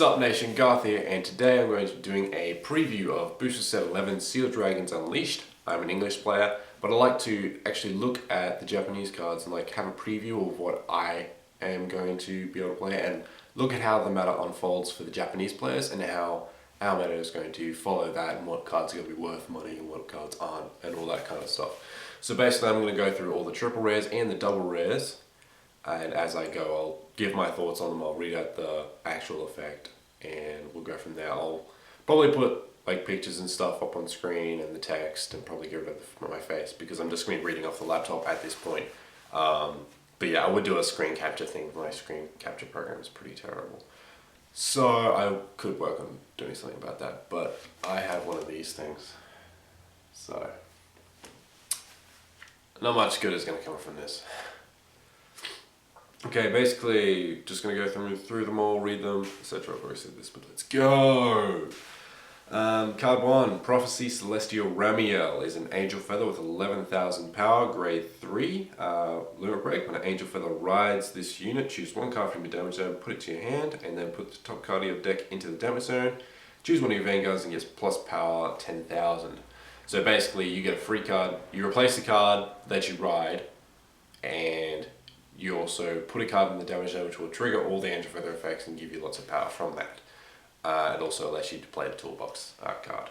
Sup Nation, Garth here, and today I'm going to be doing a preview of Booster Set 11 Seal Dragons Unleashed. I'm an English player, but I like to actually look at the Japanese cards and have a preview of what I am going to be able to play and look at how the meta unfolds for the Japanese players and how our meta is going to follow that and what cards are going to be worth money and what cards aren't and all that kind of stuff. So basically I'm going to go through all the triple rares and the double rares, and as I go I'll give my thoughts on them, I'll read out the actual effect and we'll go from there. I'll probably put pictures and stuff up on screen and the text and probably get rid of my face because I'm just going to be reading off the laptop at this point. But yeah, I would do a screen capture thing. My screen capture program is pretty terrible. So I could work on doing something about that, but I have one of these things. So not much good is going to come from this. Okay, basically just going to go through them all, read them, etc. I've already said this, but let's go! Card 1, Prophecy Celestial Ramiel is an Angel Feather with 11,000 power, grade 3, Limit Break. When an Angel Feather rides this unit, choose one card from your damage zone, put it to your hand, and then put the top card of your deck into the damage zone. Choose one of your Vanguards and gets plus power 10,000. So basically you get a free card, you replace the card that you ride, and you also put a card in the damage zone which will trigger all the Angel Feather effects and give you lots of power from that. It also allows you to play the toolbox card.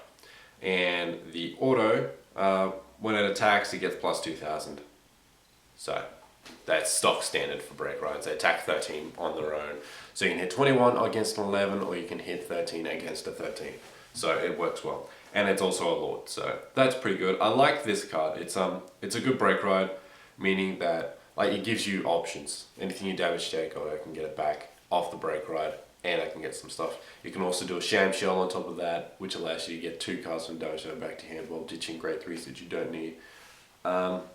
And the auto, when it attacks, it gets plus 2,000. So that's stock standard for break rides. They attack 13 on their own. So you can hit 21 against an 11 or you can hit 13 against a 13. So it works well. And it's also a Lord, so that's pretty good. I like this card. It's a good break ride, meaning that it gives you options. Anything you damage take, or I can get it back off the break ride, and I can get some stuff. You can also do a Sham Shell on top of that, which allows you to get 2 cards from damage zone back to hand while ditching grade 3s that you don't need. But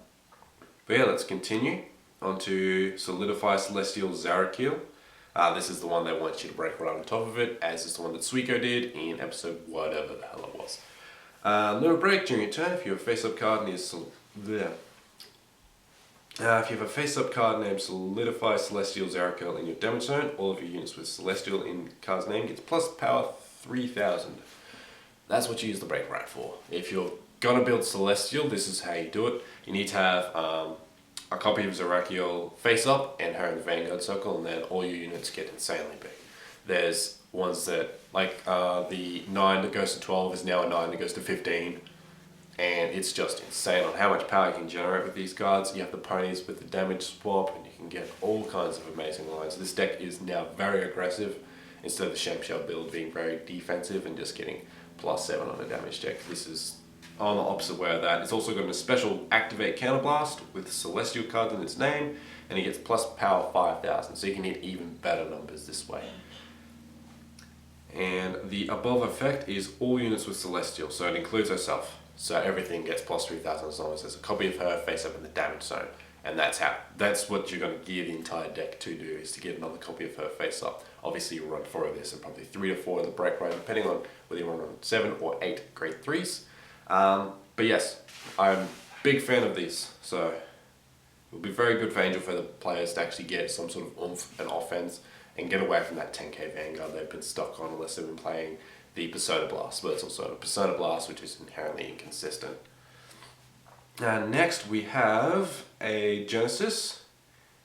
yeah, let's continue on to Solidify Celestial Zarakil. This is the one they want you to break right on top of it, as is the one that Suiko did in episode whatever the hell it was. Limit Break during your turn. If you have a face-up card named Solidify Celestial Zarakil in your damage zone, all of your units with Celestial in card's name gets plus power 3,000. That's what you use the break right for. If you're gonna build Celestial, this is how you do it. You need to have a copy of Zarakil face up and her in the Vanguard circle, and then all your units get insanely big. There's ones that, the 9 that goes to 12 is now a 9 that goes to 15. And it's just insane on how much power you can generate with these cards. You have the ponies with the damage swap, and you can get all kinds of amazing lines. This deck is now very aggressive, instead of the Sham Shell build being very defensive and just getting plus 7 on a damage check. This is on the opposite way of that. It's also got a special Activate Counterblast with Celestial cards in its name, and it gets plus power 5,000, so you can hit even better numbers this way. And the above effect is all units with Celestial, so it includes herself. So everything gets plus 3,000 as long as there's a copy of her face up in the damage zone. And that's what you're going to gear the entire deck to do, is to get another copy of her face up. Obviously you'll run 4 of this and probably 3 to 4 of the break ride, depending on whether you run on 7 or 8 grade 3s. But yes, I'm a big fan of these. So it'll be very good for Angel Feather players to actually get some sort of oomph and offense and get away from that 10k Vanguard they've been stuck on unless they've been playing the Persona Blast, but it's also a Persona Blast which is inherently inconsistent. Next we have a Genesis.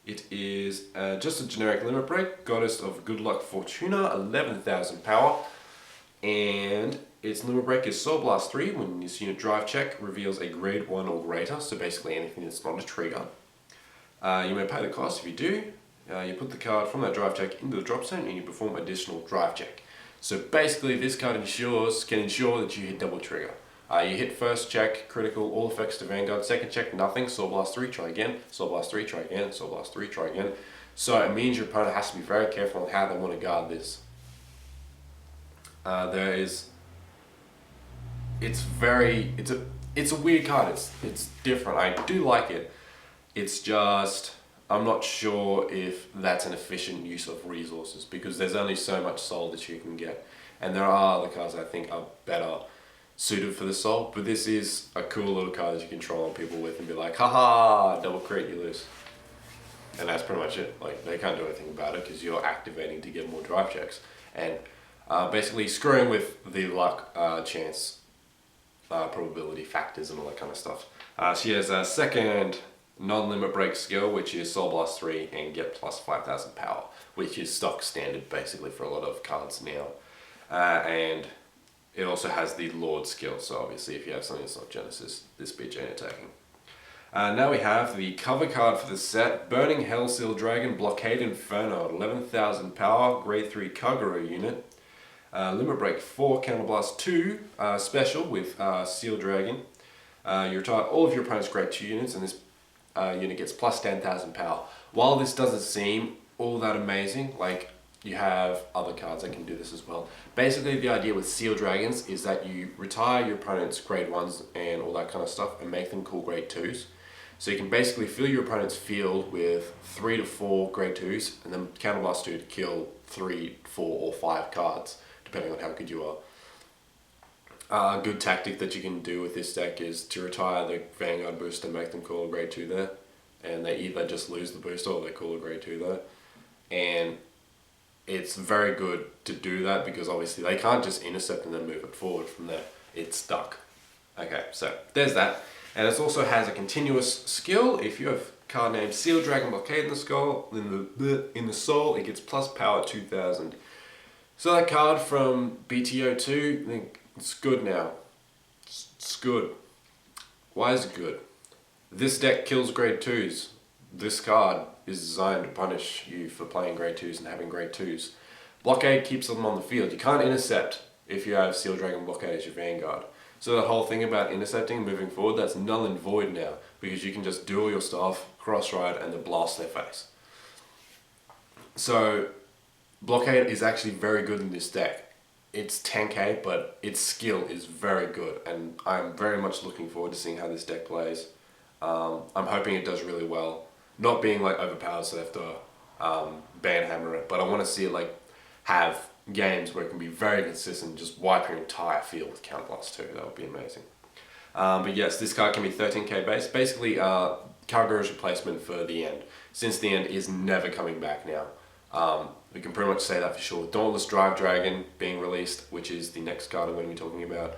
It is just a generic Limit Break, Goddess of Good Luck Fortuna, 11,000 power, and its Limit Break is Soul Blast 3. When this unit drive check reveals a grade 1 or greater, so basically anything that's not a trigger. You may pay the cost. If you do, you put the card from that drive check into the drop zone and you perform additional drive check. So basically this card can ensure that you hit double trigger. You hit first check, critical, all effects to Vanguard, second check, nothing, Soul Blast 3, try again, Soul Blast 3, try again, Soul Blast 3, try again. So it means your opponent has to be very careful on how they want to guard this. It's a weird card, it's different, I do like it. It's just, I'm not sure if that's an efficient use of resources because there's only so much soul that you can get. And there are other cards I think are better suited for the soul, but this is a cool little card that you can troll on people with and be like, haha, double crit, you lose. And that's pretty much it. They can't do anything about it because you're activating to get more drive checks. And Basically screwing with the luck, chance, probability factors and all that kind of stuff. She has a second non-limit break skill, which is Soul Blast 3 and get plus 5,000 power, which is stock standard basically for a lot of cards now. And it also has the Lord skill, so obviously if you have something that's not Genesis, this bitch ain't attacking. Now we have the cover card for the set, Burning Hell Seal Dragon, Blockade Inferno, 11,000 power, grade 3 Kagero unit. Limit Break 4, Counterblast 2, special with Seal Dragon. You retire all of your opponent's grade 2 units, and this unit gets plus 10,000 power. While this doesn't seem all that amazing, like you have other cards that can do this as well. Basically the idea with Seal Dragons is that you retire your opponent's grade 1s and all that kind of stuff and make them cool grade 2s. So you can basically fill your opponent's field with 3 to 4 grade 2s and then Counterblast 2 to kill 3, 4 or 5 cards, depending on how good you are. A good tactic that you can do with this deck is to retire the Vanguard boost and make them call a grade 2 there. And they either just lose the booster or they call a grade 2 there. And it's very good to do that because obviously they can't just intercept and then move it forward from there. It's stuck. Okay, so there's that. And it also has a continuous skill. If you have a card named Seal Dragon Blockade in the skull, in the soul, it gets plus power 2,000. So that card from BT11, I think it's good now. It's good. Why is it good? This deck kills grade 2s. This card is designed to punish you for playing grade 2s and having grade 2s. Blockade keeps them on the field. You can't intercept if you have Seal Dragon Blockade as your Vanguard. So that whole thing about intercepting moving forward, that's null and void now, because you can just do all your stuff, cross ride, and then blast their face. So Blockade is actually very good in this deck. It's 10k, but its skill is very good, and I'm very much looking forward to seeing how this deck plays. I'm hoping it does really well. Not being like overpowered, so they have to banhammer it, but I want to see it like have games where it can be very consistent, just wipe your entire field with Counterblast 2. That would be amazing. But yes, this card can be 13k base. Basically, Kagero's replacement for the end, since the end is never coming back now. We can pretty much say that for sure. Dauntless Drive Dragon being released, which is the next card I'm going to be talking about,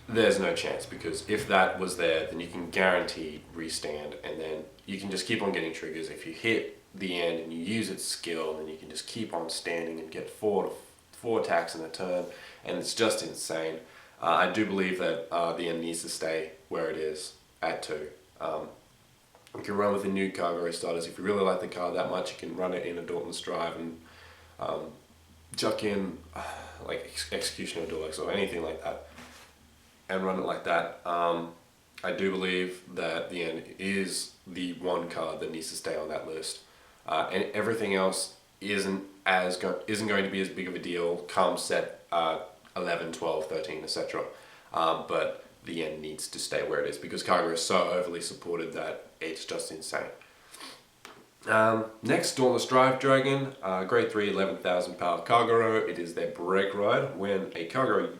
there's no chance, because if that was there, then you can guarantee restand, and then you can just keep on getting triggers. If you hit the end and you use its skill, then you can just keep on standing and get four attacks in a turn, and it's just insane. I do believe that the end needs to stay where it is at 2. You can run with the new Kagero starters. If you really like the card that much, you can run it in a Dauntless Drive and chuck in like Executioner Deluxe or anything like that, and run it like that. I do believe that the end is the one card that needs to stay on that list, and everything else isn't going to be as big of a deal come set 11, 12, 13, etc. But the end needs to stay where it is because Kagero is so overly supported that it's just insane. Next, Dauntless Drive Dragon, grade 3, 11,000 power Kagero. It is their break ride. When a Kagero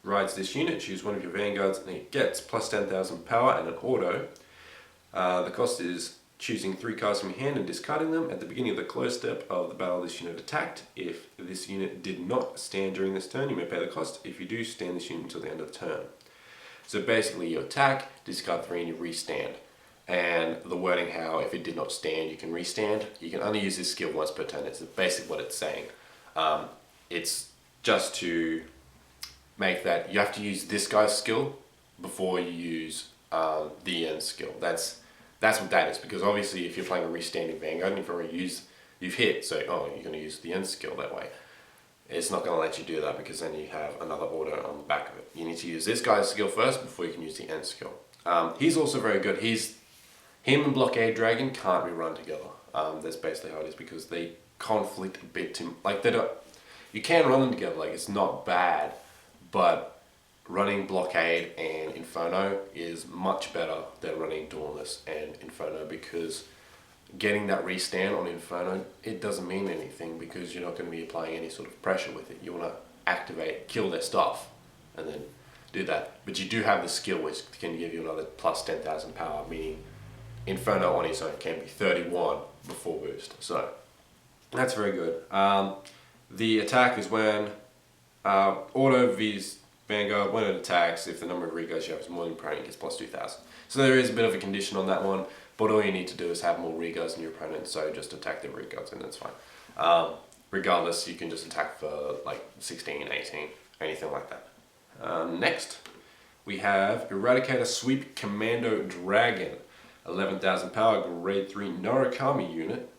rides this unit, choose one of your Vanguards and it gets plus 10,000 power and an auto. The cost is choosing 3 cards from your hand and discarding them. At the beginning of the close step of the battle this unit attacked. If this unit did not stand during this turn, you may pay the cost. If you do, stand this unit until the end of the turn. So basically you attack, discard 3 and you restand. And the wording how if it did not stand, you can restand. You can only use this skill once per turn. It's basically what it's saying. It's just to make that you have to use this guy's skill before you use the end skill. That's what that is, because obviously if you're playing a restanding Vanguard and you've hit, so you're going to use the end skill that way. It's not going to let you do that because then you have another order on the back of it. You need to use this guy's skill first before you can use the end skill. He's also very good. Him and Blockade Dragon can't be run together. That's basically how it is, because they conflict a bit too, like they don't, you can run them together, like it's not bad, but running Blockade and Inferno is much better than running Dauntless and Inferno, because getting that restand on Inferno, it doesn't mean anything because you're not going to be applying any sort of pressure with it. You want to activate, kill their stuff, and then do that. But you do have the skill which can give you another plus 10,000 power, meaning Inferno on its own can be 31 before boost. So that's very good. The attack is when Auto V's Vanguard, when it attacks, if the number of regoes you have is more than opponent, it gets plus 2000. So there is a bit of a condition on that one, but all you need to do is have more regoes than your opponent, so just attack their regoes and that's fine. Regardless, you can just attack for like 16, 18, anything like that. Next, we have Eradicator Sweep Commando Dragon, 11,000 power, grade 3 Narukami unit.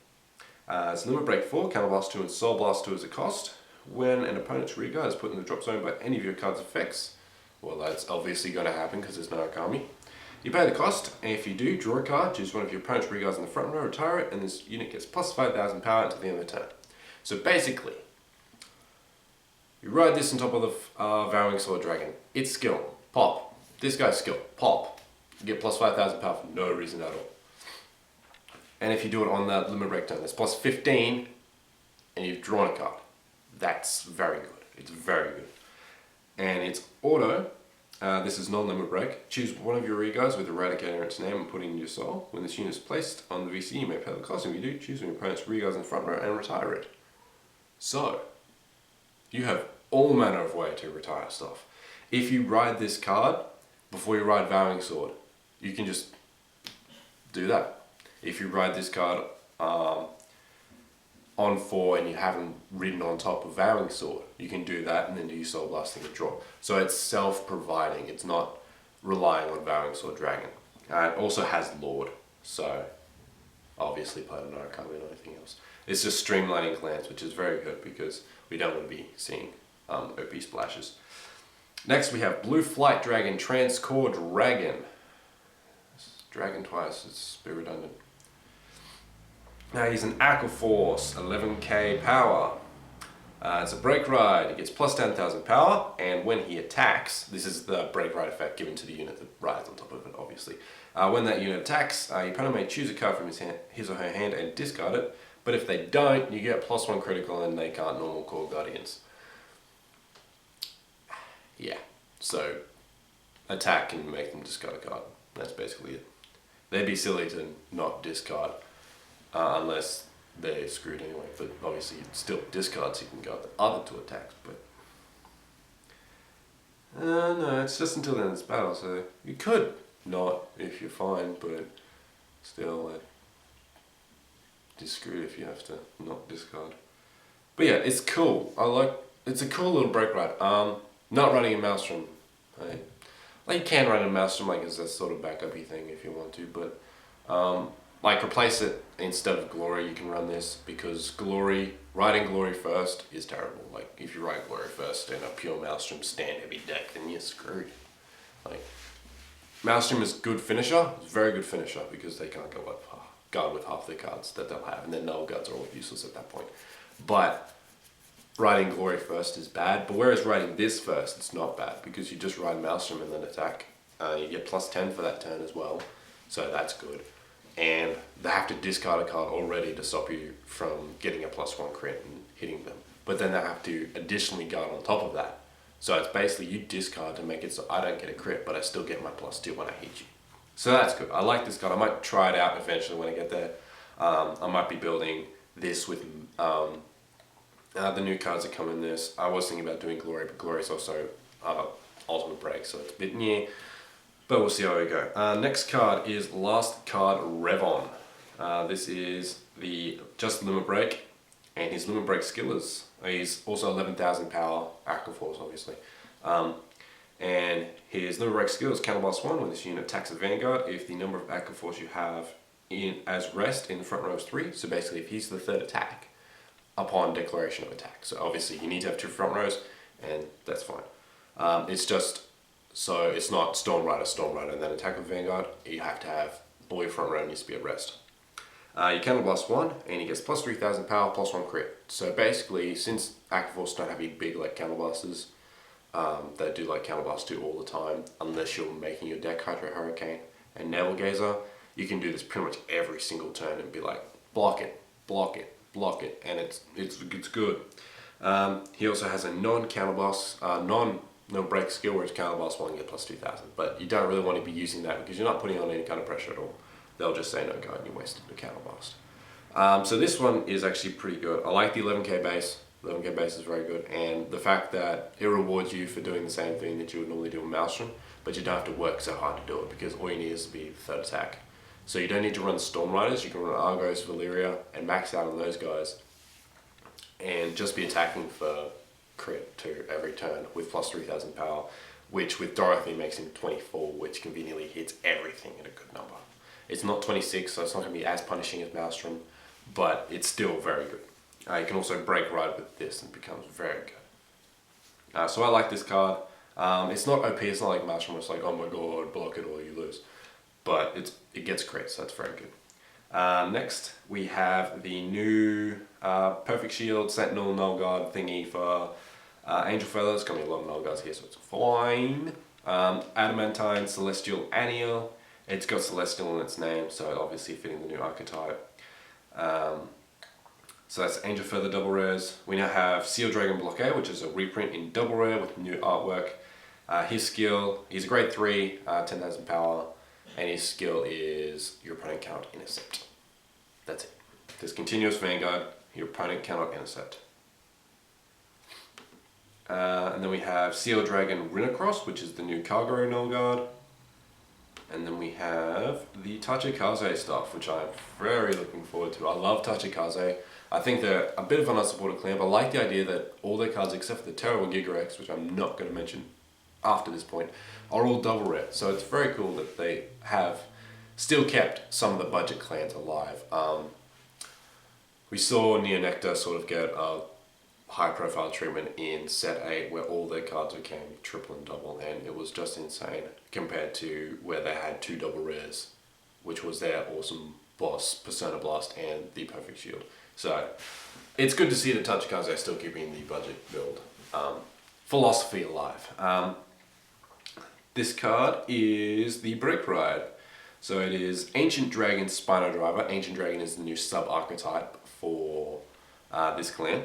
It's Limit Break 4, Counter Blast 2 and Soul Blast 2 as a cost. When an opponent's Riga is put in the drop zone by any of your card's effects, well that's obviously going to happen because it's Narukami, you pay the cost, and if you do, draw a card, choose one of your opponent's Rigas in the front row, retire it, and this unit gets plus 5,000 power until the end of the turn. So basically, you ride this on top of the Vowing Sword Dragon. Its skill, pop. This guy's skill, pop. You get plus 5,000 power for no reason at all. And if you do it on that Limit Break turn, that's plus 15, and you've drawn a card. That's very good. It's very good. And it's auto. This is non-limit break. Choose one of your Regos with Eradicator in its name and put it in your soul. When this unit is placed on the VC, you may pay the cost. If you do, choose one of your opponent's Regos in the front row and retire it. So, you have all manner of way to retire stuff. If you ride this card before you ride Vowing Sword, you can just do that. If you ride this card on 4 and you haven't ridden on top of Vowing Sword, you can do that and then do your Soul Blasting and draw. So it's self-providing, it's not relying on Vowing Sword Dragon. It also has Lord, so obviously part of Narukami and anything else. It's just streamlining clans, which is very good because we don't want to be seeing OP splashes. Next we have Blue Flight Dragon, Transcore Dragon. Dragon twice, it's a bit redundant. Now he's an Aqua Force, 11k power. It's a break ride, he gets plus 10,000 power, and when he attacks, this is the break ride effect given to the unit that rides on top of it, obviously. When that unit attacks, your opponent may choose a card from his or her hand and discard it, but if they don't, you get plus 1 critical and they can't normal call Guardians. Yeah, so attack can make them discard a card. That's basically it. They'd be silly to not discard. Unless they're screwed anyway, but obviously it still discards, you can go the other 2 attacks, but no, it's just until the end of this battle, so you could not if you're fine, but still just screwed if you have to not discard. But yeah, it's cool. It's a cool little break ride. Not running a Maelstrom. Like you can run a Maelstrom like as a sort of backup-y thing if you want to, but like replace it instead of Glory, you can run this because riding Glory first is terrible. Like if you ride Glory first in a pure Maelstrom stand heavy deck, then you're screwed. Like Maelstrom is good finisher, it's a very good finisher because they can't guard with half their cards that they'll have, and their null guards are all useless at that point. But riding Glory first is bad, but whereas riding this first, it's not bad because you just ride Maelstrom and then attack. You get plus 10 for that turn as well, so that's good. And they have to discard a card already to stop you from getting a plus 1 crit and hitting them. But then they have to additionally guard on top of that. So it's basically you discard to make it so I don't get a crit, but I still get my plus 2 when I hit you. So that's good. I like this card. I might try it out eventually when I get there. I might be building this with the new cards that come in this. I was thinking about doing Glory, but Glory is also Ultimate Break, so it's a bit new. But we'll see how we go. Next card is Last Card Revon. This is the just Limit Break, and his Limit Break skill is, he's also 11,000 power, Aqua Force obviously. And his Limit Break skill is Counter Blast 1 when this unit attacks a Vanguard if the number of Aqua Force you have as rest in the front row is 3. So basically if he's the 3rd attack upon declaration of attack. So obviously you need to have 2 front rows, and that's fine. It's just, so it's not Storm Rider, and then attack with Vanguard. You have to have all your front row needs to be at rest. You Counter Blast 1, and he gets plus 3,000 power, plus 1 crit. So basically, since Aqua Force don't have any big like Counter Blasters, that do like Counter Blast 2 all the time, unless you're making your deck Hydro Hurricane and Navel Gazer, you can do this pretty much every single turn and be like, block it, block it, block it, and it's good. He also has a non-Counter Blast, no break skill where it's Counter Blast 1 and get plus 2,000, but you don't really want to be using that because you're not putting on any kind of pressure at all. They'll just say no go and you wasted the Counter Blast. So this one is actually pretty good. I like the 11k base. 11k base is very good, and the fact that it rewards you for doing the same thing that you would normally do in Maelstrom, but you don't have to work so hard to do it because all you need is to be third attack. So you don't need to run Storm Riders, you can run Argos, Valyria, and max out on those guys, and just be attacking for crit to every turn with plus 3000 power, which with Dorothy makes him 24, which conveniently hits everything at a good number. It's not 26, so it's not going to be as punishing as Maelstrom, but it's still very good. You can also break ride with this and it becomes very good. So I like this card. It's not OP, it's not like Maelstrom where it's like, oh my god, block it or you lose. But it gets crit, so that's very good. Next, we have the new Perfect Shield Sentinel Null Guard thingy for Angel Feather. There's going to be a lot of Null Guards here, so it's fine. Adamantine Celestial Anneal. It's got Celestial in its name, so obviously fitting the new archetype. So that's Angel Feather double rares. We now have Seal Dragon Blockade, which is a reprint in double rare with new artwork. His skill, he's a grade 3, 10,000 power, and his skill is your opponent cannot intercept. That's it. There's Continuous Vanguard, your opponent cannot intercept. And then we have Seal Dragon Rhinocross, which is the new Kagero Null Guard. And then we have the Tachikaze stuff, which I'm very looking forward to. I love Tachikaze. I think they're a bit of an unsupported clan, but I like the idea that all their cards, except for the Terrible Gigarex, which I'm not going to mention after this point, are all double rare. So it's very cool that they have still kept some of the budget clans alive. We saw Neonectar sort of get a high profile treatment in set 8 where all their cards became triple and double, and it was just insane compared to where they had 2 double rares, which was their awesome boss, Persona Blast, and the Perfect Shield. So it's good to see that Tachikaze is still keeping the budget build philosophy alive. This card is the Break Ride. So it is Ancient Dragon Spino Driver. Ancient Dragon is the new sub-archetype for this clan.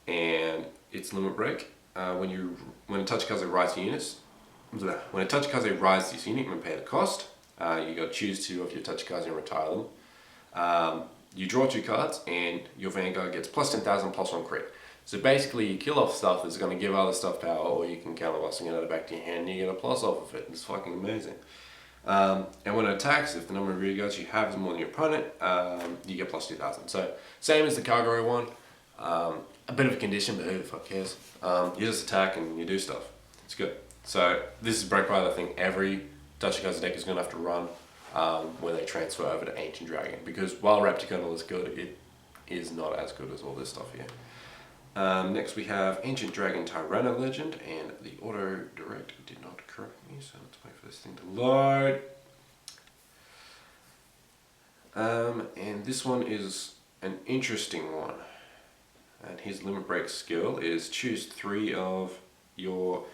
And it's limit break. When a Tachikaze rides units, when a Tachikaze rides this unit, you can pay the cost. You got to choose 2 of your Tachikaze and retire them. You draw 2 cards, and your Vanguard gets plus 10,000 plus 1 crit. So basically, you kill off stuff that's going to give other stuff power, or you can counterblast and get it back to your hand, and you get a plus off of it. It's fucking amazing. And when it attacks, if the number of rear guards you have is more than your opponent, you get plus 2,000. So same as the Kagero one. A bit of a condition, but who the fuck cares? You just attack and you do stuff. It's good. So this is Break Ride I think every Tachikaze deck is going to have to run when they transfer over to Ancient Dragon, because while Repticon is good, it is not as good as all this stuff here. Next we have Ancient Dragon Tyranno Legend, and the auto direct did not correct me, so let's wait for this thing to load. And this one is an interesting one. And his limit break skill is choose 3 of your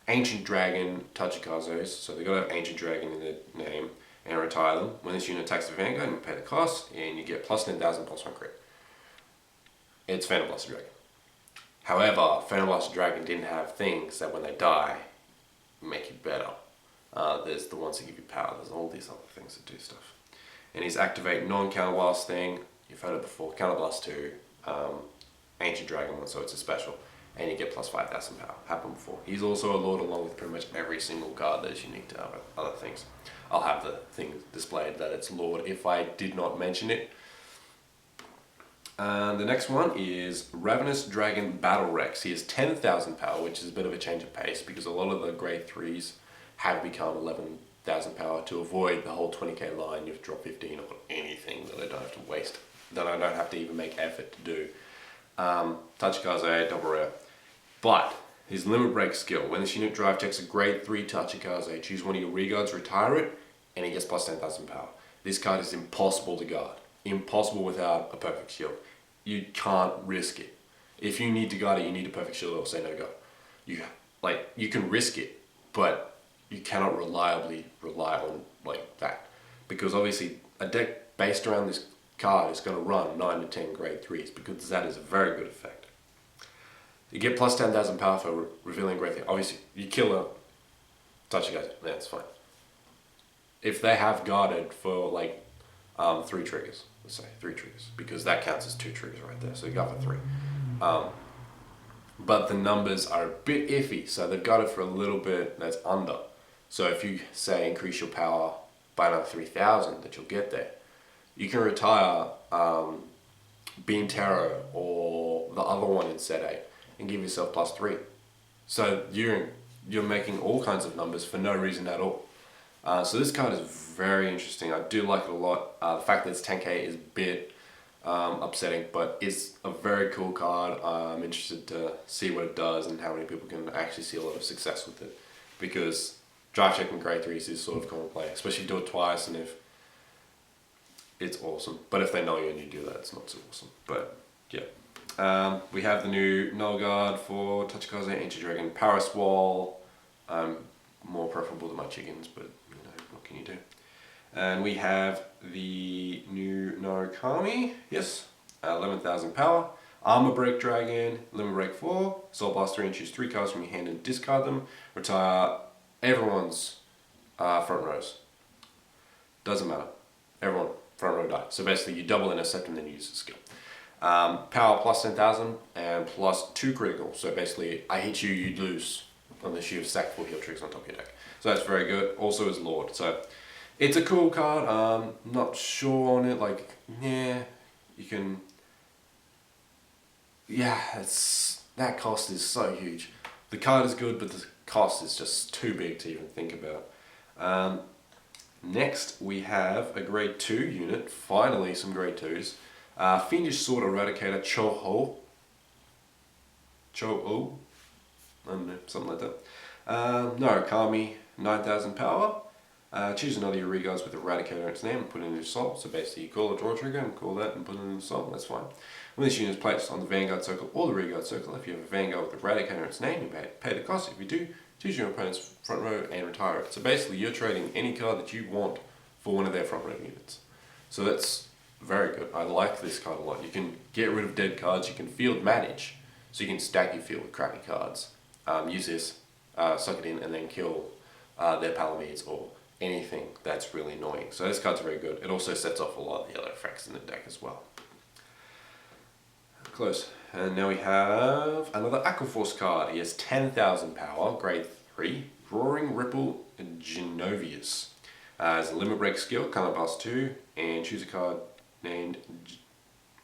Ancient Dragon Tachikazes, so they've got to have Ancient Dragon in their name, and retire them. When this unit attacks the Vanguard, you pay the cost, and you get plus 10,000 plus 1 crit. It's Phantom Blaster Dragon. However, Phantom Blaster Dragon didn't have things that when they die, make you better. There's the ones that give you power, there's all these other things that do stuff. And his activate non-counterblast thing, you've heard it before, counterblast 2, Ancient Dragon one, so it's a special, and you get plus 5,000 power. Happened before. He's also a lord along with pretty much every single card that is unique to other things. I'll have the thing displayed that it's lord if I did not mention it. The next one is Ravenous Dragon Battle Rex. He has 10,000 power, which is a bit of a change of pace because a lot of the grade 3s have become 11,000 power. To avoid the whole 20k line, you have to drop 15 on anything that I don't have to waste, that I don't have to even make effort to do. Tachikaze, double rare. But his limit break skill, when this unit drive checks a grade 3 Tachikaze, choose one of your rear guards, retire it, and he gets plus 10,000 power. This card is impossible to guard. Impossible without a perfect shield. You can't risk it. If you need to guard it, you need a perfect shield or say no go. You can risk it, but you cannot reliably rely on that. Because obviously a deck based around this card is going to run 9 to 10 grade 3s, because that is a very good effect. You get plus 10,000 power for revealing grade 3. Obviously, you kill a Tachikaze, that's fine. If they have guarded for 3 triggers, let's say 3 triggers, because that counts as 2 triggers right there, so you got for 3. but the numbers are a bit iffy, so they've got it for a little bit that's under. So if you say increase your power by another 3,000, that you'll get there. You can retire Beam Tarot or the other one in set 8 and give yourself +3. So you're making all kinds of numbers for no reason at all. So this card is very interesting. I do like it a lot. The fact that it's 10k is a bit upsetting, but it's a very cool card. I'm interested to see what it does and how many people can actually see a lot of success with it, because drive check and grade 3s is sort of common play, especially if you do it twice and if it's awesome. But if they know you and you do that, it's not so awesome. But yeah. We have the new Null Guard for Tachikaze, Ancient Dragon, Paris Wall. More preferable to my chickens, but you know, what can you do? And we have the new Narukami, yes, 11,000 power. Armor Break Dragon, Limit Break 4, Soul Blast 3 and choose 3 cards from your hand and discard them. Retire everyone's front rows. Doesn't matter. Everyone, front row die. So basically you double intercept and then you use the skill. Power plus 10,000 and plus 2 critical. So basically I hit you, you lose, unless you have stacked 4 heal tricks on top of your deck. So that's very good. Also is Lord. So it's a cool card. Not sure on it. Like, yeah, you can. Yeah, that cost is so huge. The card is good, but the cost is just too big to even think about. Next, we have a grade 2 unit. Finally, some grade 2s. Fiendish Sword Eradicator Cho-Ho. Cho-O? I don't know, something like that. Narukami, 9,000 power. Choose another of your reguards with Eradicator in its name and put it in your soul. So basically you call a draw trigger and call that and put it in your soul, that's fine. When this unit is placed on the Vanguard circle or the Reguard circle, if you have a Vanguard with Eradicator in its name, you pay the cost. If you do, choose your opponent's front row and retire it. So basically you're trading any card that you want for one of their front row units. So that's very good. I like this card a lot. You can get rid of dead cards, you can field manage, so you can stack your field with crappy cards. Use this, suck it in, and then kill their Palamides or anything that's really annoying. So this card's very good. It also sets off a lot of the other effects in the deck as well. Close. And now we have another Aqua Force card. He has 10,000 power, grade 3, Roaring Ripple Genovius. As a limit break skill, color blast 2, and choose a card named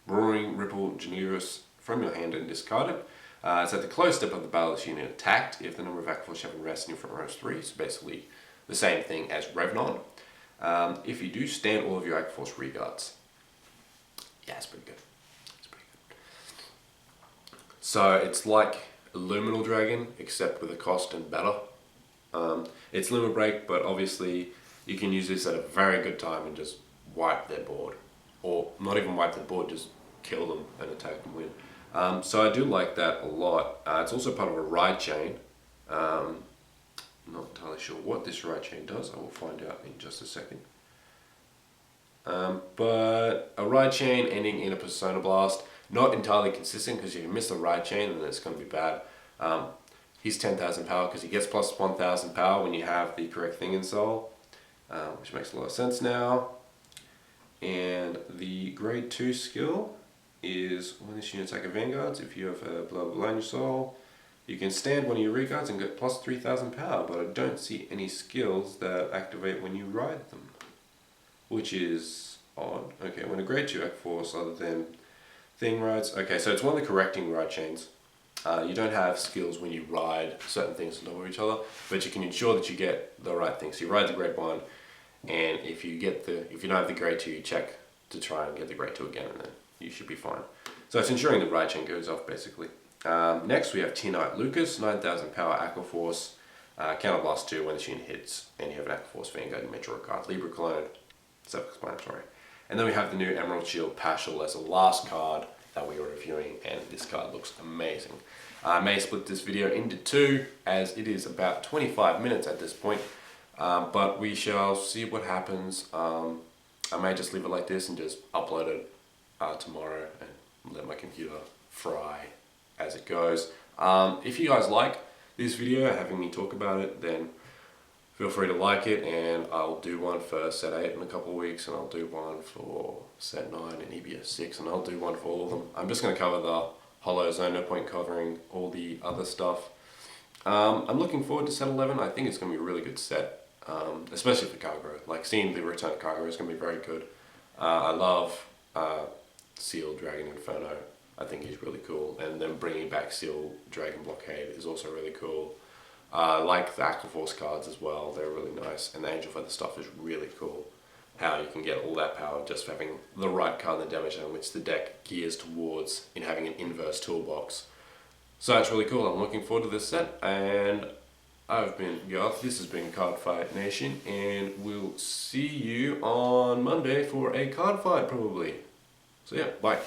Roaring Ripple Genovius from your hand and discard it. It's at the close step of the battle this unit attacked if the number of Aqua Force you have in rest in your front row is 3, so basically the same thing as Revnon. If you do, stand all of your Aqua Force reguards. Yeah, it's pretty good. It's pretty good. So it's like a Luminal Dragon, except with a cost and better. It's limit break, but obviously you can use this at a very good time and just wipe their board. Or not even wipe their board, just kill them and attack and win. So I do like that a lot. It's also part of a ride chain. Not entirely sure what this ride chain does. I will find out in just a second. But a ride chain ending in a Persona Blast, not entirely consistent, because if you miss the ride chain then it's going to be bad. He's 10,000 power because he gets plus 1,000 power when you have the correct thing in soul, which makes a lot of sense now. And the grade 2 skill is when this unit attack a Vanguards, if you have a blah blah in your soul, you can stand one of your reguards and get plus 3,000 power, but I don't see any skills that activate when you ride them, which is odd. Okay, when a grade 2 Aqua Force other than thing rides, okay, so it's one of the correcting ride chains. You don't have skills when you ride certain things on top of each other, but you can ensure that you get the right thing. So you ride the grade 1, and if you don't have the grade 2, you check to try and get the grade 2 again, and then you should be fine. So it's ensuring the ride chain goes off basically. Next we have T Knight Lucas, 9,000 power Aqua Force, Counter Blast 2 when the unit hits, and you have an Aqua Force Vanguard, you may draw a card. Libra Clone, self-explanatory. And then we have the new Emerald Shield Paschal as a last card that we are reviewing, and this card looks amazing. I may split this video into 2, as it is about 25 minutes at this point, but we shall see what happens. I may just leave it like this and just upload it tomorrow and let my computer fry as it goes. If you guys like this video, having me talk about it, then feel free to like it, and I'll do one for set 8 in a couple of weeks, and I'll do one for set 9 and EBS 6, and I'll do one for all of them. I'm just going to cover the hollow, so no point covering all the other stuff. I'm looking forward to set 11. I think it's going to be a really good set, especially for Kagero. Like, seeing the return of Kagero is going to be very good. I love Seal Dragon Inferno. I think he's really cool, and then bringing back Seal Dragon Blockade is also really cool. I like the Aqua Force cards as well, they're really nice, and the Angel Feather stuff is really cool. How you can get all that power just for having the right card and the damage on which the deck gears towards in having an inverse toolbox. So that's really cool. I'm looking forward to this set, and I've been Garth, this has been Cardfight Nation, and we'll see you on Monday for a card fight probably. So yeah, bye.